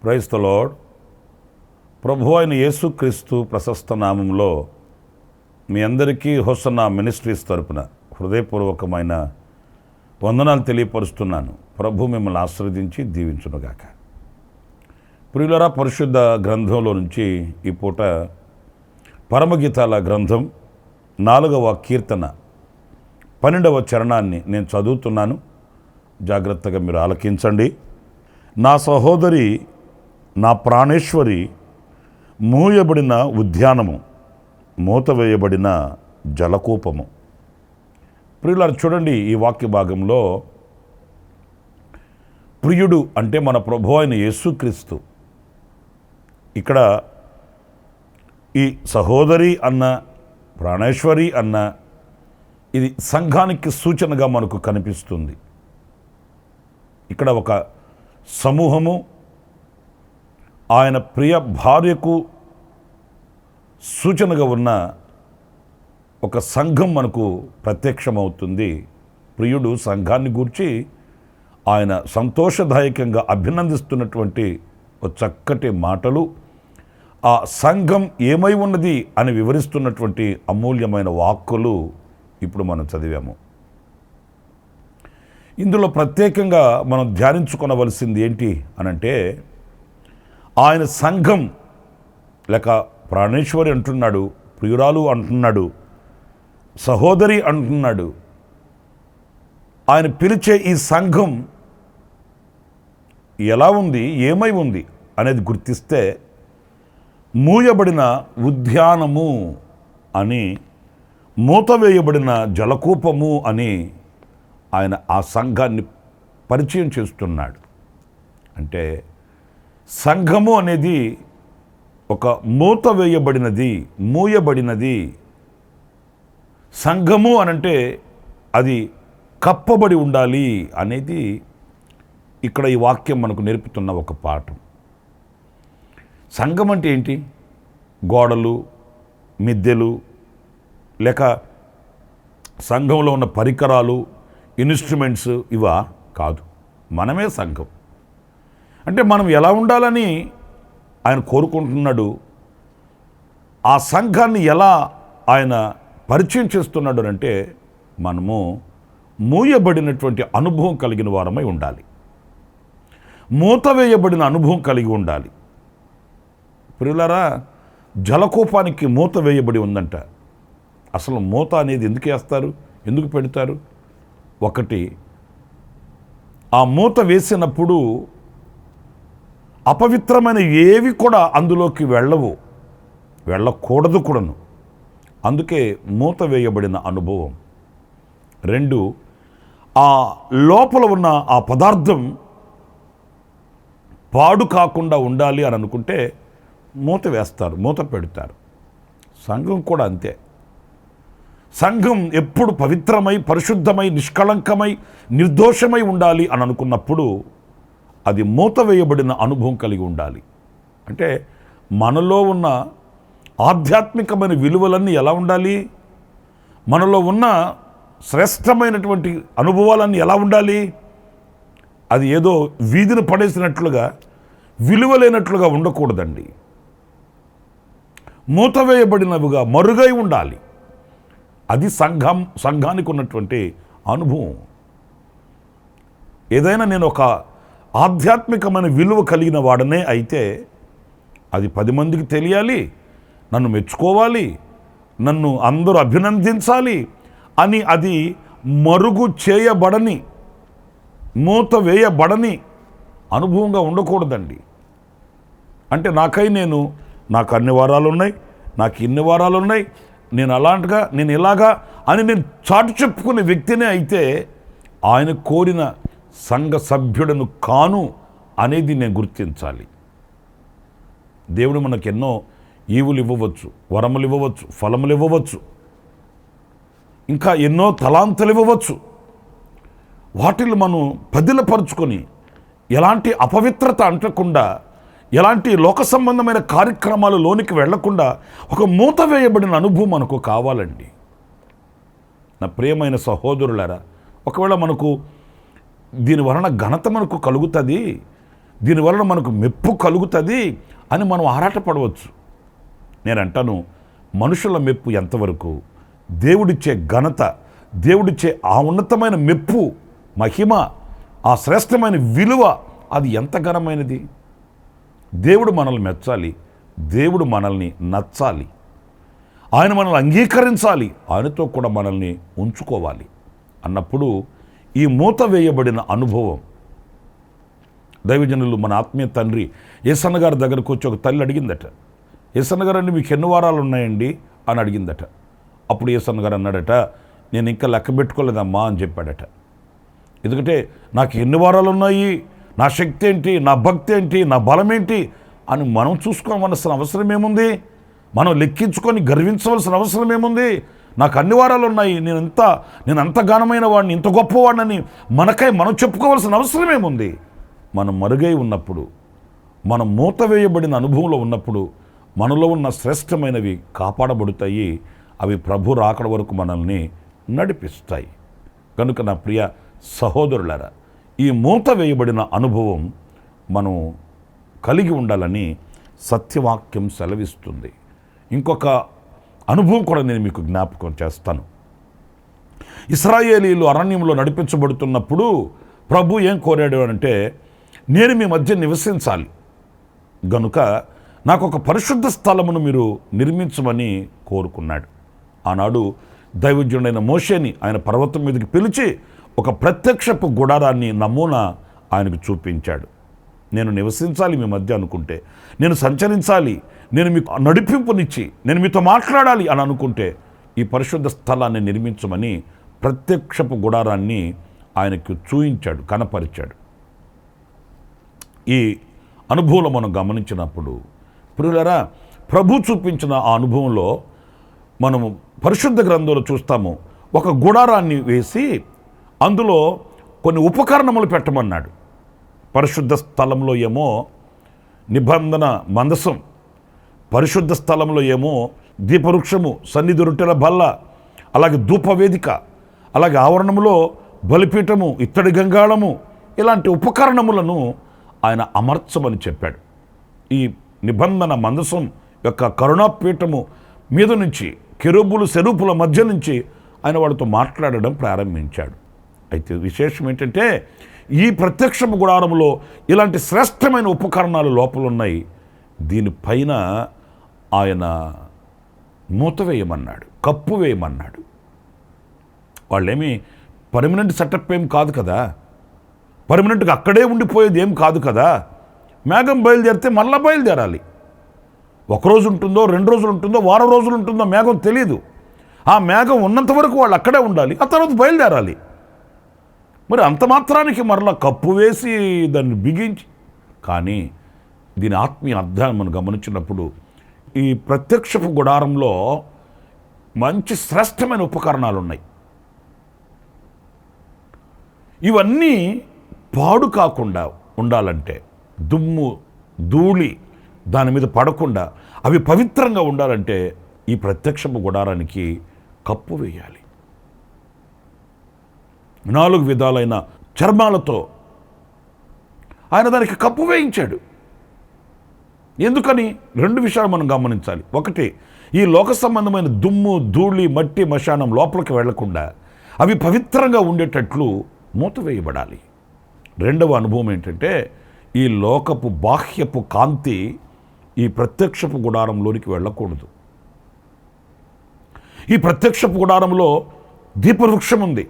Praise the lord. ప్రభు అయిన యేసుక్రీస్తు ప్రశస్త నామంలో మీ అందరికీ హోసన్నా మినిస్ట్రీస్ తరపున హృదయపూర్వకమైన వందనాలు తెలియపరుస్తున్నాను. ప్రభు మిమ్మల్ని ఆశీర్వదించి దీవించునుగాక. ప్రియులారా, పరిశుద్ధ గ్రంథంలో నుంచి ఈ పూట పరమగీతాల గ్రంథం 4వ కీర్తన 12వ చరణాన్ని నేను చదువుతున్నాను. జాగ్రత్తగా మీరు ఆలకించండి. నా సహోదరి, నా ప్రాణేశ్వరి, మూయబడిన ఉద్యానము, మూతవేయబడిన జలకూపము. ప్రియులారు, చూడండి, ఈ వాక్య భాగంలో ప్రియుడు అంటే మన ప్రభు అయిన యేసుక్రీస్తు. ఇక్కడ ఈ సహోదరి అన్న, ప్రాణేశ్వరి అన్న, ఇది సంఘానికి సూచనగా మనకు కనిపిస్తుంది. ఇక్కడ ఒక సమూహము ఆయన ప్రియ భార్యకు సూచనగా ఉన్న ఒక సంఘం మనకు ప్రత్యక్షమవుతుంది. ప్రియుడు సంఘాన్ని గూర్చి ఆయన సంతోషదాయకంగా అభినందిస్తున్నటువంటి ఒక చక్కటి మాటలు, ఆ సంఘం ఏమై ఉన్నది అని వివరిస్తున్నటువంటి అమూల్యమైన వాక్కులు ఇప్పుడు మనం చదివాము. ఇందులో ప్రత్యేకంగా మనం ధ్యానించుకొనవలసింది ఏంటి అనంటే, ఆయన సంఘం లేక ప్రాణేశ్వరి అంటున్నాడు, ప్రియురాలు అంటున్నాడు, సహోదరి అంటున్నాడు. ఆయన పిలిచే ఈ సంఘం ఎలా ఉంది, ఏమై ఉంది అనేది గుర్తిస్తే మూయబడిన ఉద్యానము అని, మూతవేయబడిన జలకూపము అని ఆయన ఆ సంఘాన్ని పరిచయం చేస్తున్నాడు. అంటే సంఘము అనేది ఒక మూత వేయబడినది, మూయబడినది. సంఘము అనంటే అది కప్పబడి ఉండాలి అనేది ఇక్కడ ఈ వాక్యం మనకు నేర్పుతున్న ఒక పాఠం. సంఘం అంటే ఏంటి? గోడలు, మిద్దెలు, లేక సంఘంలో ఉన్న పరికరాలు, ఇన్స్ట్రుమెంట్స్ ఇవా కాదు. మనమే సంఘం. అంటే మనం ఎలా ఉండాలని ఆయన కోరుకుంటున్నాడు, ఆ సంఘాన్ని ఎలా ఆయన పరిచయం చేస్తున్నాడు అంటే, మనము మూయబడినటువంటి అనుభవం కలిగిన వారమై ఉండాలి, మూత వేయబడిన అనుభవం కలిగి ఉండాలి. ప్రియులారా, జలకూపానికి మూత వేయబడి ఉందంట. అసలు మూత అనేది ఎందుకు వేస్తారు, ఎందుకు పెడతారు? ఒకటి, ఆ మూత వేసినప్పుడు అపవిత్రమైన ఏవి కూడా అందులోకి వెళ్ళకూడదు కూడాను. అందుకే మూత వేయబడిన అనుభవం. 2, ఆ లోపల ఉన్న ఆ పదార్థం పాడు కాకుండా ఉండాలి అని అనుకుంటే మూత వేస్తారు, మూత పెడతారు. సంఘం కూడా అంతే. సంఘం ఎప్పుడు పవిత్రమై, పరిశుద్ధమై, నిష్కళంకమై, నిర్దోషమై ఉండాలి అని అనుకున్నప్పుడు అది మూత వేయబడిన అనుభవం కలిగి ఉండాలి. అంటే మనలో ఉన్న ఆధ్యాత్మికమైన విలువలన్నీ ఎలా ఉండాలి, మనలో ఉన్న శ్రేష్టమైనటువంటి అనుభవాలన్నీ ఎలా ఉండాలి? అది ఏదో వీధిని పడేసినట్లుగా, విలువలేనట్లుగా ఉండకూడదండి. మూత వేయబడినవిగా మరుగై ఉండాలి. అది సంఘానికి ఉన్నటువంటి అనుభవం. ఏదైనా నేను ఒక ఆధ్యాత్మికమైన విలువ కలిగిన వాడనే అయితే అది 10 మందికి తెలియాలి, నన్ను మెచ్చుకోవాలి, నన్ను అందరూ అభినందించాలి అని అది మరుగు చేయబడని, మూత వేయబడని అనుభవంగా ఉండకూడదండి. అంటే నాకు అన్ని వరాలు ఉన్నాయి, నాకు ఇన్ని వరాలు ఉన్నాయి, నేను ఇలాగా అని నేను చాటు చెప్పుకునే వ్యక్తినే అయితే ఆయన కోరిన సంఘ సభ్యుడను కాను అనేది నేను గుర్తించాలి. దేవుడు మనకు ఎన్నో ఈవులు ఇవ్వవచ్చు, వరములు ఇవ్వవచ్చు, ఫలములు ఇవ్వవచ్చు, ఇంకా ఎన్నో తలాంతులు ఇవ్వవచ్చు. వాటిని మనం పదిలపరుచుకొని ఎలాంటి అపవిత్రత అంటకుండా, ఎలాంటి లోక సంబంధమైన కార్యక్రమాలు లోనికి వెళ్లకుండా ఒక మూత వేయబడిన అనుభవం మనకు కావాలండి. నా ప్రియమైన సహోదరులారా, ఒకవేళ మనకు దీనివలన ఘనత మనకు కలుగుతుంది, దీనివలన మనకు మెప్పు కలుగుతుంది అని మనం ఆరాటపడవచ్చు. నేను అంటాను, మనుషుల మెప్పు ఎంతవరకు, దేవుడిచ్చే ఘనత, దేవుడిచ్చే ఆ ఉన్నతమైన మెప్పు, మహిమ, ఆ శ్రేష్టమైన విలువ అది ఎంత ఘనమైనది. దేవుడు మనల్ని మెచ్చాలి, దేవుడు మనల్ని నచ్చాలి, ఆయన మనల్ని అంగీకరించాలి, ఆయనతో కూడా మనల్ని ఉంచుకోవాలి అన్నప్పుడు ఈ మూత వేయబడిన అనుభవం. దైవజనులు, మన ఆత్మీయ తండ్రి యేసన్న గారి దగ్గరకు వచ్చి ఒక తల్లి అడిగిందట, యేసన్న గారు అండి మీకు ఎన్ని వారాలు ఉన్నాయండి అని అడిగిందట. అప్పుడు యేసన్న గారు అన్నాడట, నేను ఇంకా లెక్క పెట్టుకోలేదమ్మా అని చెప్పాడట. ఎందుకంటే నాకు ఎన్ని వారాలు ఉన్నాయి, నా శక్తి ఏంటి, నా భక్తి ఏంటి, నా బలం ఏంటి అని మనం చూసుకోవలసిన అవసరం ఏముంది? మనం లెక్కించుకొని గర్వించవలసిన అవసరం ఏముంది? నాకు అన్ని వారాలు ఉన్నాయి, నేను అంత ఘనమైన వాడిని, ఇంత గొప్పవాడిని మనకై మనం చెప్పుకోవాల్సిన అవసరం ఏముంది? మనం మరుగై ఉన్నప్పుడు, మనం మూత వేయబడిన అనుభవంలో ఉన్నప్పుడు మనలో ఉన్న శ్రేష్టమైనవి కాపాడబడతాయి. అవి ప్రభు రాకడ వరకు మనల్ని నడిపిస్తాయి. కనుక నా ప్రియ సహోదరులారా, ఈ మూత వేయబడిన అనుభవం మనం కలిగి ఉండాలని సత్యవాక్యం సెలవిస్తుంది. ఇంకొక అనుభవం కూడా నేను మీకు జ్ఞాపకం చేస్తాను. ఇశ్రాయేలీయులు అరణ్యంలో నడిపించబడుతున్నప్పుడు ప్రభు ఏం కోరాడు అంటే, నేను మీ మధ్య నివసించాలి గనుక నాకు ఒక పరిశుద్ధ స్థలమును మీరు నిర్మించమని కోరుకున్నాడు. ఆనాడు దైవజనుడైన మోషేని ఆయన పర్వతం మీదకి పిలిచి ఒక ప్రత్యక్షపు గుడారాన్ని నమూనా ఆయనకు చూపించాడు. నేను నివసించాలి మీ మధ్య అనుకుంటే, నేను సంచరించాలి, నేను మీకు నడిపింపునిచ్చి నేను మీతో మాట్లాడాలి అని అనుకుంటే ఈ పరిశుద్ధ స్థలాన్ని నిర్మించమని ప్రత్యక్షపు గుడారాన్ని ఆయనకు చూయించాడు, కనపరిచాడు. ఈ అనుభవంలో మనం గమనించినప్పుడు ప్రియులారా, ప్రభు చూపించిన ఆ అనుభవంలో మనము పరిశుద్ధ గ్రంథంలో చూస్తాము, ఒక గుడారాన్ని వేసి అందులో కొన్ని ఉపకరణములు పెట్టమన్నాడు. పరిశుద్ధ స్థలంలో ఏమో నిబంధన మందసం, పరిశుద్ధ స్థలంలో ఏమో దీపవృక్షము, సన్నిధి రొట్టెల బల్ల, అలాగే ధూపవేదిక, అలాగే ఆవరణములో బలిపీఠము, ఇత్తడి గంగాళము, ఇలాంటి ఉపకరణములను ఆయన అమర్చమని చెప్పాడు. ఈ నిబంధన మందసం యొక్క కరుణాపీఠము మీద నుంచి, కెరూబులు సెరూపుల మధ్య నుంచి ఆయన వాడితో మాట్లాడడం ప్రారంభించాడు. అయితే విశేషం ఏంటంటే, ఈ ప్రత్యక్షపు గుడారంలో ఇలాంటి శ్రేష్టమైన ఉపకరణాలు లోపల ఉన్నాయి. దీనిపైన ఆయన మూత వేయమన్నాడు, కప్పు వేయమన్నాడు. వాళ్ళేమి పర్మనెంట్ సెటప్ ఏం కాదు కదా, పర్మనెంట్గా అక్కడే ఉండిపోయేది ఏం కాదు కదా. మేఘం బయలుదేరితే మళ్ళీ బయలుదేరాలి. ఒకరోజు ఉంటుందో, 2 రోజులు ఉంటుందో, వారం రోజులు ఉంటుందో మేఘం తెలియదు. ఆ మేఘం ఉన్నంత వరకు వాళ్ళు అక్కడే ఉండాలి, ఆ తర్వాత బయలుదేరాలి. మరి అంత మాత్రానికి మరలా కప్పు వేసి దాన్ని బిగించి, కానీ దీని ఆత్మీయ అర్థాన్ని మనం గమనించినప్పుడు ఈ ప్రత్యక్షపు గుడారంలో మంచి శ్రేష్టమైన ఉపకరణాలు ఉన్నాయి. ఇవన్నీ పాడు కాకుండా ఉండాలంటే, దుమ్ము ధూళి దాని మీద పడకుండా అవి పవిత్రంగా ఉండాలంటే ఈ ప్రత్యక్షపు గుడారానికి కప్పు వేయాలి. 4 విధాలైన చర్మాలతో ఆయన దానికి కప్పు వేయించాడు. ఎందుకని? 2 విషయాలు మనం గమనించాలి. ఒకటి, ఈ లోక సంబంధమైన దుమ్ము ధూళి మట్టి మశానం లోపలికి వెళ్లకుండా అవి పవిత్రంగా ఉండేటట్లు మూత వేయబడాలి. 2వ అనుభవం ఏంటంటే, ఈ లోకపు బాహ్యపు కాంతి ఈ ప్రత్యక్షపు గుడారంలోనికి వెళ్ళకూడదు. ఈ ప్రత్యక్షపు గుడారంలో దీపవృక్షం ఉంది.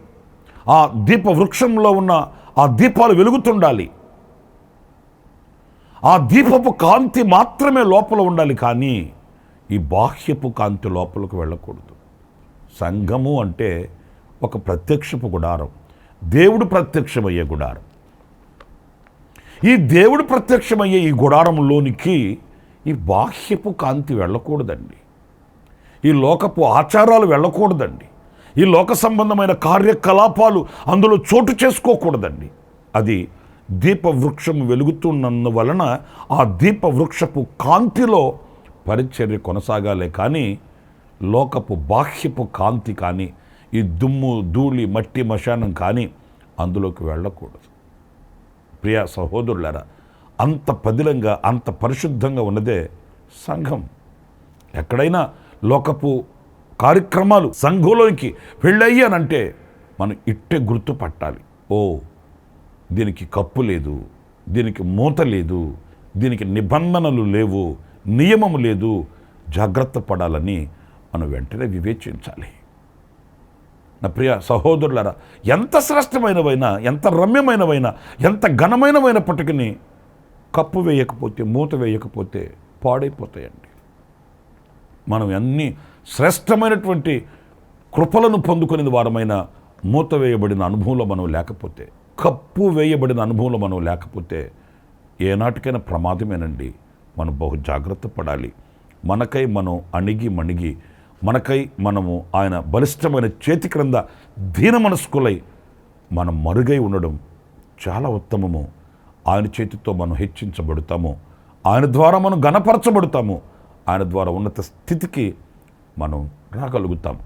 ఆ దీపవృక్షంలో ఉన్న ఆ దీపాలు వెలుగుతుండాలి. ఆ దీపపు కాంతి మాత్రమే లోపల ఉండాలి. కానీ ఈ బాహ్యపు కాంతి లోపలికి వెళ్ళకూడదు. సంఘము అంటే ఒక ప్రత్యక్షపు గుడారం, దేవుడు ప్రత్యక్షమయ్యే గుడారం. ఈ దేవుడు ప్రత్యక్షమయ్యే ఈ గుడారంలోనికి ఈ బాహ్యపు కాంతి వెళ్ళకూడదండి. ఈ లోకపు ఆచారాలు వెళ్ళకూడదండి. ఈ లోక సంబంధమైన కార్యకలాపాలు అందులో చోటు చేసుకోకూడదండి. అది దీపవృక్షం వెలుగుతున్నందువలన ఆ దీపవృక్షపు కాంతిలో పరిచర్య కొనసాగాలే కానీ లోకపు బాహ్యపు కాంతి కానీ ఈ దుమ్ము ధూళి మట్టి మశానం కానీ అందులోకి వెళ్ళకూడదు. ప్రియ సహోదరులారా, అంత పదిలంగా అంత పరిశుద్ధంగా ఉన్నదే సంఘం. ఎక్కడైనా లోకపు కార్యక్రమాలు సంఘంలోకి వెళ్ళయ్యానంటే మనం ఇట్టే గుర్తుపట్టాలి. ఓ, దీనికి కప్పు లేదు, దీనికి మూత లేదు, దీనికి నిబంధనలు లేవు, నియమము లేదు, జాగ్రత్త పడాలని మనం వెంటనే వివేచించాలి. నా ప్రియ సహోదరులారా, ఎంత శ్రేష్టమైనవైనా, ఎంత రమ్యమైనవైనా, ఎంత ఘనమైనవైనప్పటికీ కప్పు వేయకపోతే, మూత వేయకపోతే పాడైపోతాయండి. మనం అన్ని శ్రేష్టమైనటువంటి కృపలను పొందుకునే వారమైన మూత వేయబడిన అనుభవంలో మనం లేకపోతే, కప్పు వేయబడిన అనుభవంలో మనం లేకపోతే ఏనాటికైనా ప్రమాదమేనండి. మనం బహు జాగ్రత్త పడాలి. మనకై మనం అణిగి మణిగి, మనకై మనము ఆయన బలిష్టమైన చేతి క్రింద దీన మనస్కులై మనం మరుగై ఉండడం చాలా ఉత్తమము. ఆయన చేతితో మనం హెచ్చించబడతాము, ఆయన ద్వారా మనం ఘనపరచబడతాము, ఆయన ద్వారా ఉన్నత స్థితికి మనం రాగలుగుతాము.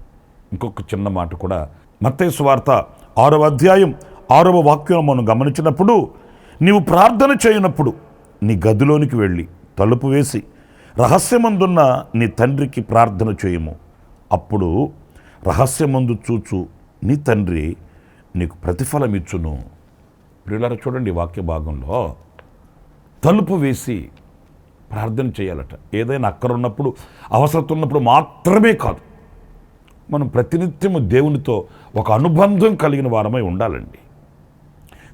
ఇంకొక చిన్న మాట కూడా, మత్తయి సువార్త 6వ అధ్యాయం 6వ వాక్యం మనం గమనించినప్పుడు, నీవు ప్రార్థన చేయనప్పుడు నీ గదిలోనికి వెళ్ళి తలుపు వేసి రహస్యమందున్న నీ తండ్రికి ప్రార్థన చేయము. అప్పుడు రహస్యమందు చూచు నీ తండ్రి నీకు ప్రతిఫలం ఇచ్చును. ప్రియులారా, చూడండి వాక్య భాగంలో తలుపు వేసి ప్రార్థన చేయాలట. ఏదైనా అక్కర ఉన్నప్పుడు, అవసరం ఉన్నప్పుడు మాత్రమే కాదు, మనం ప్రతినిత్యము దేవునితో ఒక అనుబంధం కలిగిన వారమై ఉండాలండి.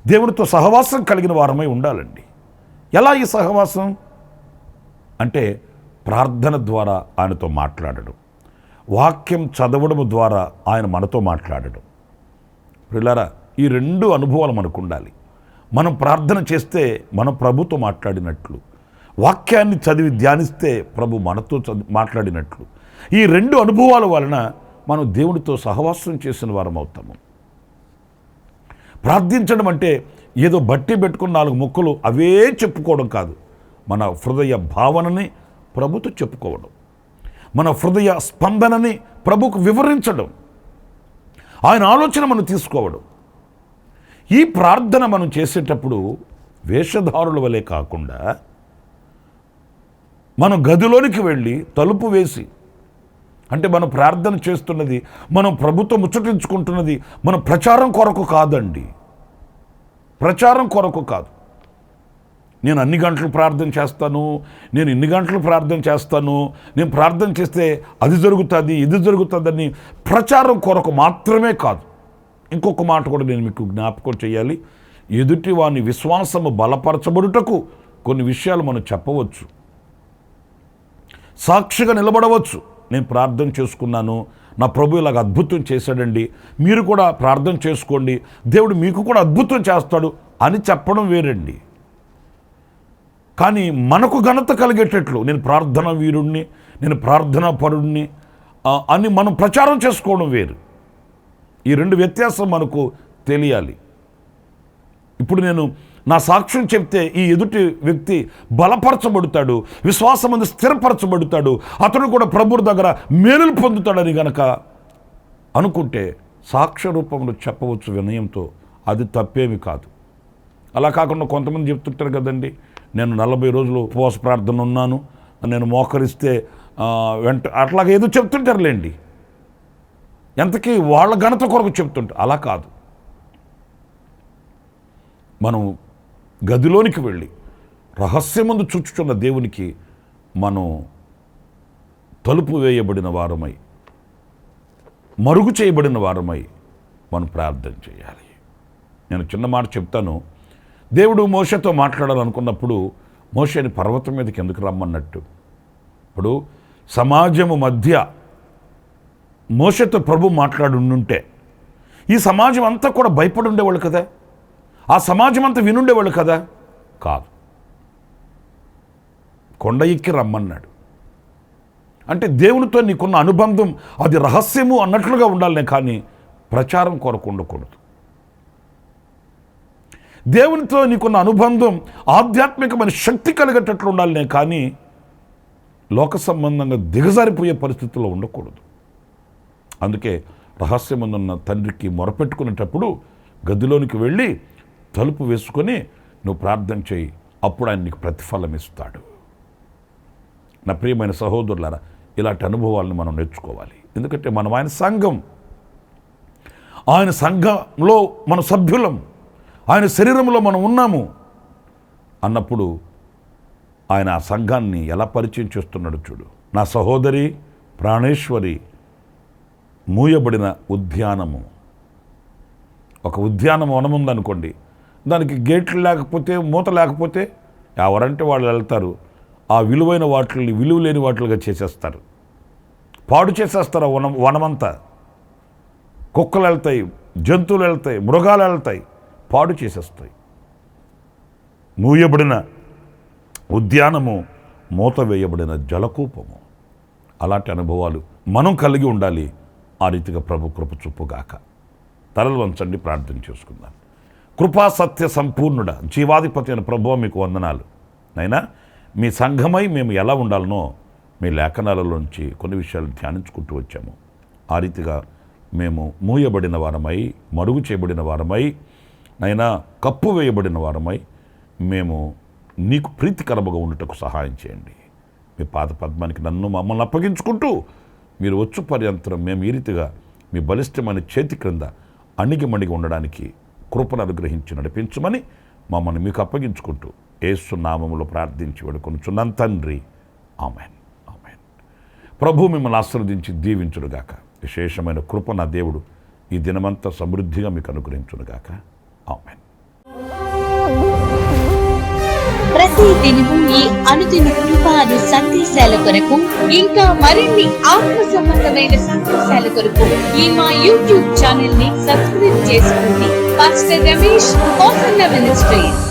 దేవునితో సహవాసం కలిగిన వారమై ఉండాలండి. ఎలా ఈ సహవాసం అంటే ప్రార్థన ద్వారా ఆయనతో మాట్లాడడం, వాక్యం చదవడం ద్వారా ఆయన మనతో మాట్లాడడం. ప్రియులారా, ఈ రెండు అనుభవాలు మనకు ఉండాలి. మనం ప్రార్థన చేస్తే మనం ప్రభుతో మాట్లాడినట్లు, వాక్యాన్ని చదివి ధ్యానిస్తే ప్రభు మనతో మాట్లాడినట్లు. ఈ రెండు అనుభవాల వలన మనం దేవుడితో సహవాసం చేసిన వారం అవుతాము. ప్రార్థించడం అంటే ఏదో బట్టి పెట్టుకున్న 4 ముక్కలు అవే చెప్పుకోవడం కాదు. మన హృదయ భావనని ప్రభుతో చెప్పుకోవడం, మన హృదయ స్పందనని ప్రభుకు వివరించడం, ఆయన ఆలోచన మనం తీసుకోవడం. ఈ ప్రార్థన మనం చేసేటప్పుడు వేషధారుల వలె కాకుండా మనం గదిలోనికి వెళ్ళి తలుపు వేసి, అంటే మనం ప్రార్థన చేస్తున్నది, మనం ప్రభుత్వం ముచ్చటించుకుంటున్నది మన ప్రచారం కొరకు కాదండి. ప్రచారం కొరకు కాదు. నేను అన్ని గంటలు ప్రార్థన చేస్తాను, నేను ఇన్ని గంటలు ప్రార్థన చేస్తాను, నేను ప్రార్థన చేస్తే అది జరుగుతుంది ఇది జరుగుతుందని ప్రచారం కొరకు మాత్రమే కాదు. ఇంకొక మాట కూడా నేను మీకు జ్ఞాపకం చేయాలి. ఎదుటి వాని విశ్వాసము బలపరచబడుటకు కొన్ని విషయాలు మనం చెప్పవచ్చు, సాక్షిగా నిలబడవచ్చు. నేను ప్రార్థన చేసుకున్నాను, నా ప్రభు ఇలాగ అద్భుతం చేశాడండి, మీరు కూడా ప్రార్థన చేసుకోండి, దేవుడు మీకు కూడా అద్భుతం చేస్తాడు అని చెప్పడం వేరండి. కానీ మనకు ఘనత కలిగేటట్లు నేను ప్రార్థనా వీరుణ్ణి, నేను ప్రార్థనా పరుణ్ణి అని మనం ప్రచారం చేసుకోవడం వేరు. ఈ రెండు వ్యత్యాసం మనకు తెలియాలి. ఇప్పుడు నేను నా సాక్ష్యం చెప్తే ఈ ఎదుటి వ్యక్తి బలపరచబడతాడు, విశ్వాసమందు స్థిరపరచబడతాడు, అతడు కూడా ప్రభువు దగ్గర మేలులు పొందుతాడని గనక అనుకుంటే సాక్ష్య రూపంలో చెప్పవచ్చు వినయంతో, అది తప్పేమి కాదు. అలా కాకుండా కొంతమంది చెప్తుంటారు కదండి, నేను 40 రోజులు ఉపవాస ప్రార్థన ఉన్నాను, నేను మోకరిస్తే అట్లాగే ఏదో చెప్తుంటారులేండి. ఎంతకీ వాళ్ళ ఘనత కొరకు చెప్తుంటారు. అలా కాదు. మనం గదిలోనికి వెళ్ళి రహస్యమందు చూచుచున్న దేవునికి మనం తలుపు వేయబడిన వారమై, మరుగు చేయబడిన వారమై మనం ప్రార్థన చేయాలి. నేను చిన్న మాట చెప్తాను. దేవుడు మోషేతో మాట్లాడాలనుకున్నప్పుడు మోషేని పర్వతం మీదకి ఎందుకు రమ్మన్నట్టు? ఇప్పుడు సమాజము మధ్య మోషేతో ప్రభు మాట్లాడుంటే ఈ సమాజం అంతా కూడా భయపడి ఉండేవాళ్ళు కదా, ఆ సమాజం అంతా వినుండేవాళ్ళు కదా. కాదు, కొండ ఎక్కి రమ్మన్నాడు. అంటే దేవునితో నీకున్న అనుబంధం అది రహస్యము అన్నట్లుగా ఉండాలనే కానీ ప్రచారం కొరకు ఉండకూడదు. దేవునితో నీకున్న అనుబంధం ఆధ్యాత్మికమైన శక్తి కలిగేటట్లు ఉండాలనే కానీ లోక సంబంధంగా దిగజారిపోయే పరిస్థితుల్లో ఉండకూడదు. అందుకే రహస్యమందున్న తండ్రికి మొరపెట్టుకునేటప్పుడు గదిలోనికి వెళ్ళి తలుపు వేసుకొని నువ్వు ప్రార్థన చేయి, అప్పుడు ఆయన నీకు ప్రతిఫలం ఇస్తాడు. నా ప్రియమైన సహోదరులారా, ఇలాంటి అనుభవాలను మనం నేర్చుకోవాలి. ఎందుకంటే మనం ఆయన సంఘం, ఆయన సంఘంలో మన సభ్యులం, ఆయన శరీరంలో మనం ఉన్నాము అన్నప్పుడు ఆయన ఆ సంఘాన్ని ఎలా పరిచయం చేస్తున్నాడు చూడు. నా సహోదరి ప్రాణేశ్వరి మూయబడిన ఉద్యానము. ఒక ఉద్యానం వనం ఉందనుకోండి, దానికి గేట్లు లేకపోతే మూత లేకపోతే ఎవరంటే వాళ్ళు వెళ్తారు, ఆ విలువైన వాటిని విలువ లేని వాటిలుగా చేసేస్తారు, పాడు చేసేస్తారు. వనమంతా కుక్కలు వెళ్తాయి, జంతువులు వెళ్తాయి, మృగాలు వెళ్తాయి, పాడు చేసేస్తాయి. మూయబడిన ఉద్యానము, మూత వేయబడిన జలకూపము. అలాంటి అనుభవాలు మనం కలిగి ఉండాలి. ఆ రీతిగా ప్రభు కృప చూపుగాక. తలలు వంచండి, ప్రార్థన చేసుకుందాం. కృపా సత్య సంపూర్ణుడ జీవాధిపతి అయిన ప్రభువా మీకు వందనాలు. నైనా మీ సంఘమై మేము ఎలా ఉండాలనో మీ లేఖనాలలోంచి కొన్ని విషయాలు ధ్యానించుకుంటూ వచ్చాము. ఆ రీతిగా మేము మూయబడిన వారమై, మరుగు చేయబడిన వారమై, నైనా కప్పు వేయబడిన వారమై మేము నీకు ప్రీతికరముగా ఉండటకు సహాయం చేయండి. మీ పాద పద్మానికి నన్ను మమ్మల్ని అప్పగించుకుంటూ మీరు వచ్చు పర్యంతరం మేము ఈ రీతిగా మీ బలిష్టమైన చేతి క్రింద అణిగిమణిగి ఉండడానికి కృపను అనుగ్రహించి నడిపించమని మమ్మల్ని మీకు అప్పగించుకుంటూ యేసు నామములో ప్రార్థించి వేడుకొనుచున్నాను తండ్రి. ఆమేన్, ఆమేన్. ప్రభు మిమ్మల్ని ఆశీర్వదించి దీవించునుగాక. విశేషమైన కృప నా దేవుడు ఈ దినమంతా సమృద్ధిగా మీకు అనుగ్రహించునుగాక. ఆమేన్. ప్రతి దినము ఈ అనుదిన కృపాను సందేశాల కొరకు ఇంకా మరిన్ని ఆత్మ సంబంధమైన సందేశాల కొరకు ఈ మా యూట్యూబ్ ఛానల్ ని సబ్స్క్రైబ్ చేసుకోండి. Pastor Ramesh, Kosanna ministries.